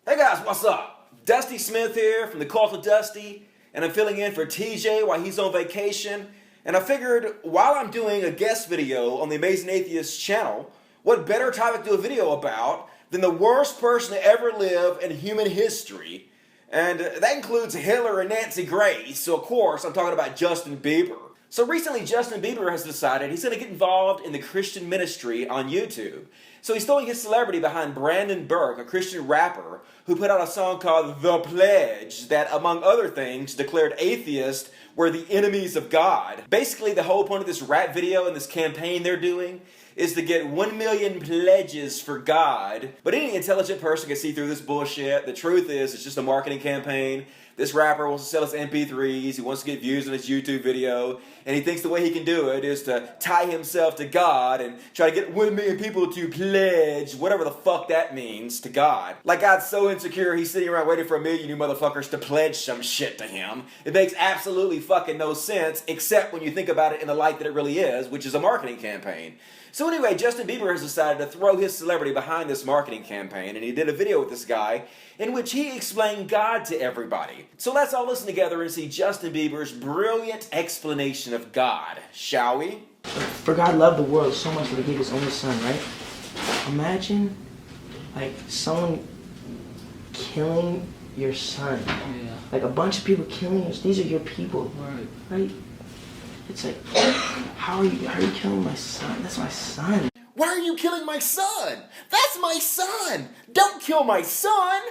Hey guys, what's up? Dusty Smith here from the Cult of Dusty, and I'm filling in for TJ while he's on vacation. And I figured while I'm doing a guest video on the Amazing Atheist channel, what better topic to do a video about than the worst person to ever live in human history? And that includes Hitler and Nancy Grace, so of course I'm talking about Justin Bieber. So recently Justin Bieber has decided he's going to get involved in the Christian ministry on YouTube. So he's throwing his celebrity behind Brandon Burke, a Christian rapper, who put out a song called The Pledge that, among other things, declared atheists were the enemies of God. Basically, the whole point of this rap video and this campaign they're doing is to get 1 million pledges for God. But any intelligent person can see through this bullshit. The truth is, it's just a marketing campaign. This rapper wants to sell his MP3s, he wants to get views on his YouTube video, and he thinks the way he can do it is to tie himself to God and try to get 1 million people to pledge, whatever the fuck that means, to God. Like God's so insecure, he's sitting around waiting for 1 million you motherfuckers to pledge some shit to him. It makes absolutely fucking no sense, except when you think about it in the light that it really is, which is a marketing campaign. So anyway, Justin Bieber has decided to throw his celebrity behind this marketing campaign, and he did a video with this guy in which he explained God to everybody. So let's all listen together and see Justin Bieber's brilliant explanation of God, shall we? For God loved the world so much that he gave his only son, right? Imagine, like, someone killing your son. Yeah. Like a bunch of people killing us. These are your people. Right? It's like, how are you killing my son? That's my son. Why are you killing my son? That's my son! Don't kill my son!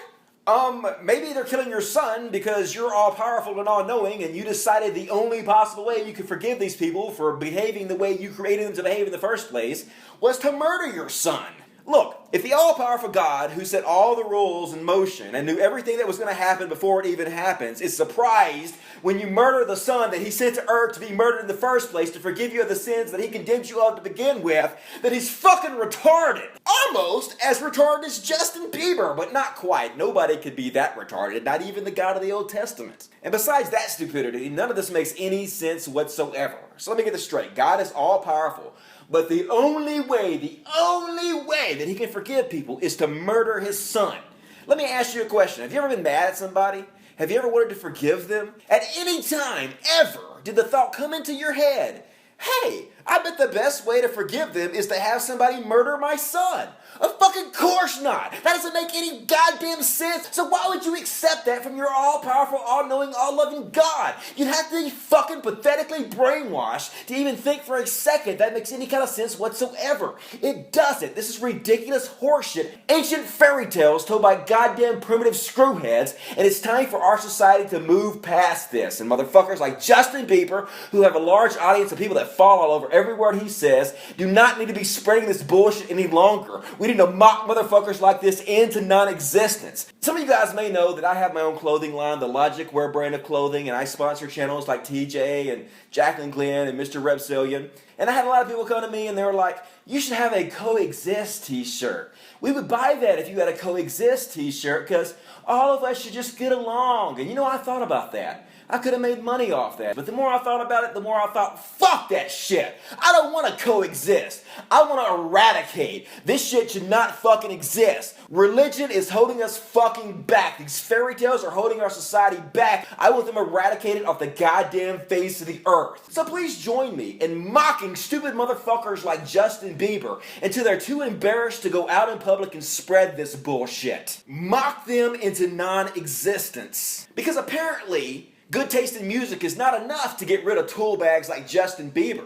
Maybe they're killing your son because you're all-powerful and all-knowing and you decided the only possible way you could forgive these people for behaving the way you created them to behave in the first place was to murder your son. Look, if the all-powerful God who set all the rules in motion and knew everything that was going to happen before it even happens is surprised when you murder the son that he sent to earth to be murdered in the first place to forgive you of the sins that he condemned you of to begin with, then he's fucking retarded. Almost as retarded as Justin Bieber, but not quite. Nobody could be that retarded, not even the God of the Old Testament. And besides that stupidity, none of this makes any sense whatsoever. So let me get this straight. God is all-powerful. But the only way that he can forgive people is to murder his son. Let me ask you a question. Have you ever been mad at somebody? Have you ever wanted to forgive them? At any time, ever, did the thought come into your head, hey, I bet the best way to forgive them is to have somebody murder my son? Of fucking course not! That doesn't make any goddamn sense! So why would you accept that from your all-powerful, all-knowing, all-loving God? You'd have to be fucking pathetically brainwashed to even think for a second that makes any kind of sense whatsoever. It doesn't. This is ridiculous horseshit. Ancient fairy tales told by goddamn primitive screwheads, and it's time for our society to move past this. And motherfuckers like Justin Bieber, who have a large audience of people that fall all over every word he says, do not need to be spreading this bullshit any longer. We need to mock motherfuckers like this into non-existence. Some of you guys may know that I have my own clothing line, the Logic Wear brand of clothing, and I sponsor channels like TJ and Jacqueline Glenn and Mr. Reptilian. And I had a lot of people come to me and they were like, you should have a coexist t-shirt. We would buy that if you had a coexist t-shirt because all of us should just get along. And you know, I thought about that. I could have made money off that. But the more I thought about it, the more I thought, fuck that shit. I don't want to coexist. I want to eradicate. This shit should not fucking exist. Religion is holding us fucking back. These fairy tales are holding our society back. I want them eradicated off the goddamn face of the earth. So please join me in mocking stupid motherfuckers like Justin Bieber until they're too embarrassed to go out in public and spread this bullshit. Mock them into non-existence. Because apparently, good taste in music is not enough to get rid of tool bags like Justin Bieber.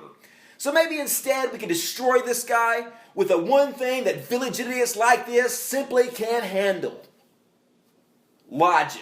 So maybe instead we can destroy this guy with the one thing that village idiots like this simply can't handle. Logic.